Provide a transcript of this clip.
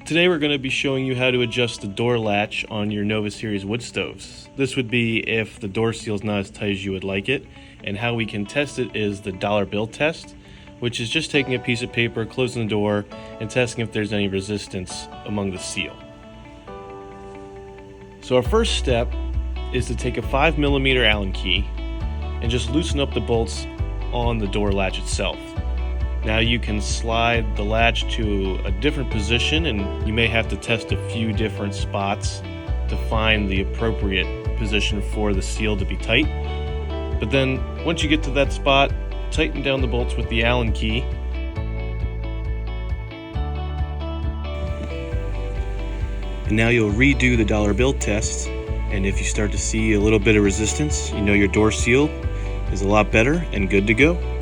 Today we're going to be showing you how to adjust the door latch on your Nova Series wood stoves. This would be if the door seal is not as tight as you would like it, and how we can test it is the dollar bill test, which is just taking a piece of paper, closing the door, and testing if there's any resistance among the seal. So our first step is to take a 5mm Allen key and just loosen up the bolts on the door latch itself. Now you can slide the latch to a different position, and you may have to test a few different spots to find the appropriate position for the seal to be tight. But then once you get to that spot, tighten down the bolts with the Allen key. And now you'll redo the dollar bill test, and if you start to see a little bit of resistance, you know your door seal is a lot better and good to go.